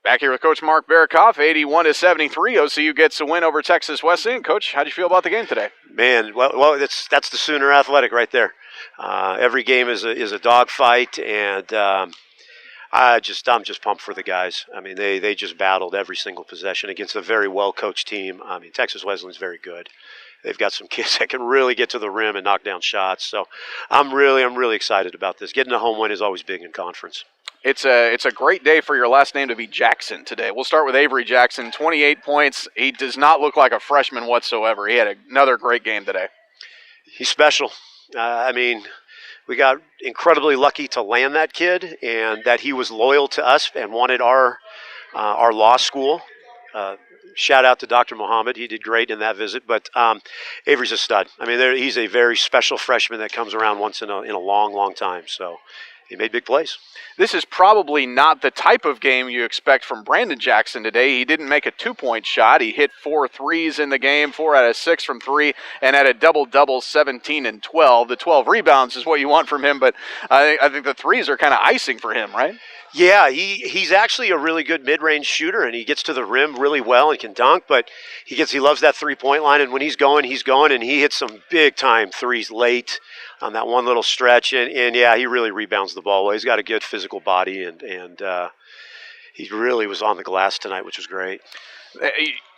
Back here with Coach Mark Berokoff, 81-73. OCU gets a win over Texas Wesleyan. Coach, how did you feel about the game today? Man, well, that's the Sooner Athletic right there. Every game is a dogfight, and I'm just pumped for the guys. I mean, they just battled every single possession against a very well coached team. I mean, Texas Wesleyan's very good. They've got some kids that can really get to the rim and knock down shots. So I'm really excited about this. Getting a home win is always big in conference. It's a great day for your last name to be Jackson today. We'll start with Avery Jackson, 28 points. He does not look like a freshman whatsoever. He had another great game today. He's special. I mean, we got incredibly lucky to land that kid, and that he was loyal to us and wanted our law school. Shout out to Dr. Muhammad. He did great in that visit. But Avery's a stud. I mean, he's a very special freshman that comes around once in a long time. So he made big plays. This is probably not the type of game you expect from Brandon Jackson today. He didn't make a two-point shot. He hit 4 threes in the game, 4 out of 6 from 3, and had a double-double, 17 and 12. The 12 rebounds is what you want from him, but I think the threes are kind of icing for him, right? Yeah, he's actually a really good mid-range shooter, and he gets to the rim really well and can dunk, but he loves that three-point line, and when he's going, and he hits some big-time threes late on that one little stretch, and yeah, he really rebounds the ball well. He's got a good physical body, and he really was on the glass tonight, which was great.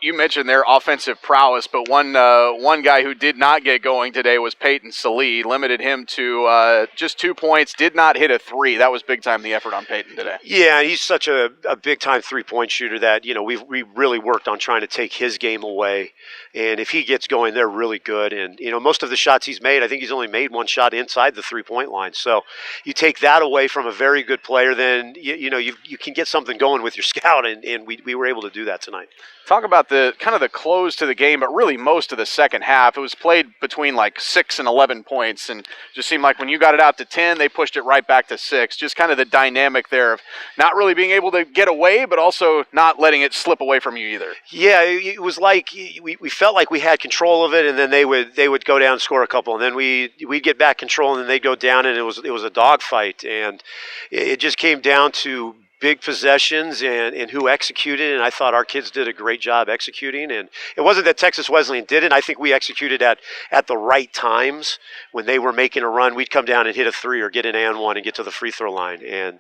You mentioned their offensive prowess, but one guy who did not get going today was Peyton Salee. Limited him to just 2 points, did not hit a 3. That was big time, the effort on Peyton today. Yeah, he's such a big time 3-point shooter that, we really worked on trying to take his game away. And if he gets going, they're really good. And, most of the shots he's made, I think he's only made one shot inside the 3-point line. So you take that away from a very good player, then, you can get something going with your scout. And we were able to do that tonight. Talk about the kind of the close to the game, but really most of the second half. It was played between like 6 and 11 points, and just seemed like when you got it out to 10, they pushed it right back to 6. Just kind of the dynamic there of not really being able to get away, but also not letting it slip away from you either. Yeah, it was like we felt like we had control of it, and then they would go down and score a couple, and then we'd get back control, and then they'd go down, and it was a dogfight, and it just came down to big possessions and who executed, and I thought our kids did a great job executing. And it wasn't that Texas Wesleyan didn't. I think we executed at the right times. When they were making a run, we'd come down and hit a 3 or get an and one and get to the free throw line. And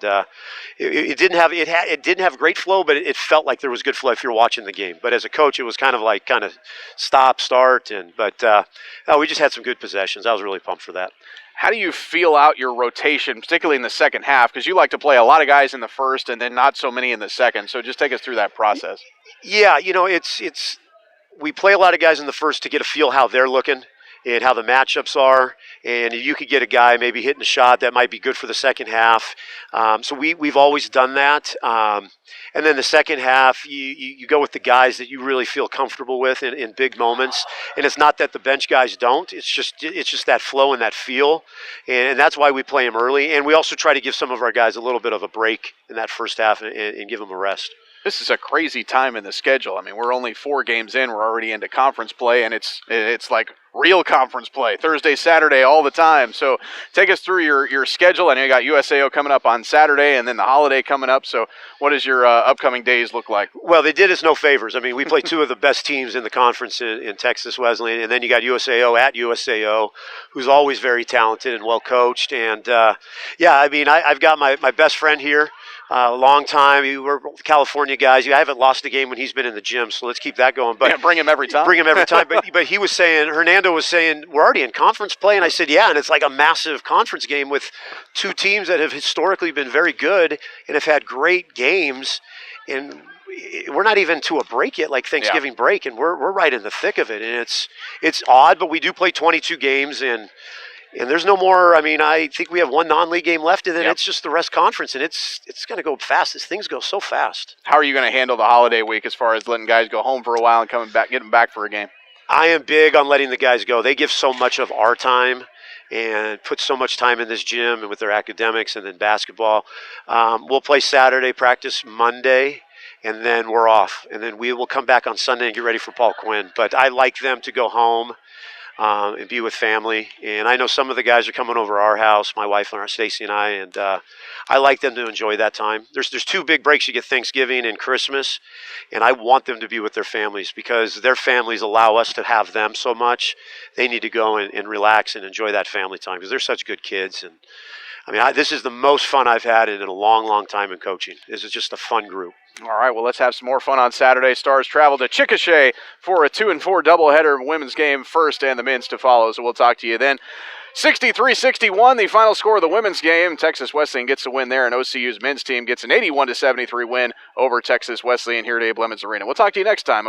it didn't have great flow, but it felt like there was good flow if you're watching the game. But as a coach, it was kind of stop, start, but we just had some good possessions. I was really pumped for that. How do you feel out your rotation, particularly in the second half? Because you like to play a lot of guys in the first and then not so many in the second. So just take us through that process. Yeah, we play a lot of guys in the first to get a feel how they're looking and how the matchups are. And you could get a guy maybe hitting a shot that might be good for the second half. So we've always done that. And then the second half, you go with the guys that you really feel comfortable with in big moments. And it's not that the bench guys don't. It's just that flow and that feel. And that's why we play them early. And we also try to give some of our guys a little bit of a break in that first half and give them a rest. This is a crazy time in the schedule. I mean, we're only 4 games in. We're already into conference play, and it's like real conference play, Thursday, Saturday, all the time. So take us through your schedule. I know you got USAO coming up on Saturday and then the holiday coming up. So what does your upcoming days look like? Well, they did us no favors. I mean, we play 2 of the best teams in the conference in Texas Wesleyan, and then you got USAO at USAO, who's always very talented and well coached. And I've got my best friend here. Long time. We're California guys. I haven't lost a game when he's been in the gym, so let's keep that going. But yeah, bring him every time. But he was saying, Hernando was saying, we're already in conference play, and I said, yeah, and it's like a massive conference game with 2 teams that have historically been very good and have had great games, and we're not even to a break yet, like Thanksgiving break, and we're right in the thick of it, and it's odd, but we do play 22 games, and there's no more. I mean, I think we have 1 non-league game left, and then it's just the rest conference, and it's going to go fast. Things go so fast. How are you going to handle the holiday week as far as letting guys go home for a while and coming back, getting back for a game? I am big on letting the guys go. They give so much of our time and put so much time in this gym and with their academics and then basketball. We'll play Saturday, practice Monday, and then we're off. And then we will come back on Sunday and get ready for Paul Quinn. But I like them to go home. and be with family. And I know some of the guys are coming over our house, my wife and Stacy and I, and I like them to enjoy that time. There's two big breaks. You get Thanksgiving and Christmas, and I want them to be with their families because their families allow us to have them so much. They need to go and relax and enjoy that family time because they're such good kids. And I mean, this is the most fun I've had in a long, long time in coaching. This is just a fun group. All right, well, let's have some more fun on Saturday. Stars travel to Chickasha for a 2-4 doubleheader, women's game first and the men's to follow. So we'll talk to you then. 63-61, the final score of the women's game. Texas Wesleyan gets a win there, and OCU's men's team gets an 81-73 win over Texas Wesleyan here at Abe Lemons Arena. We'll talk to you next time.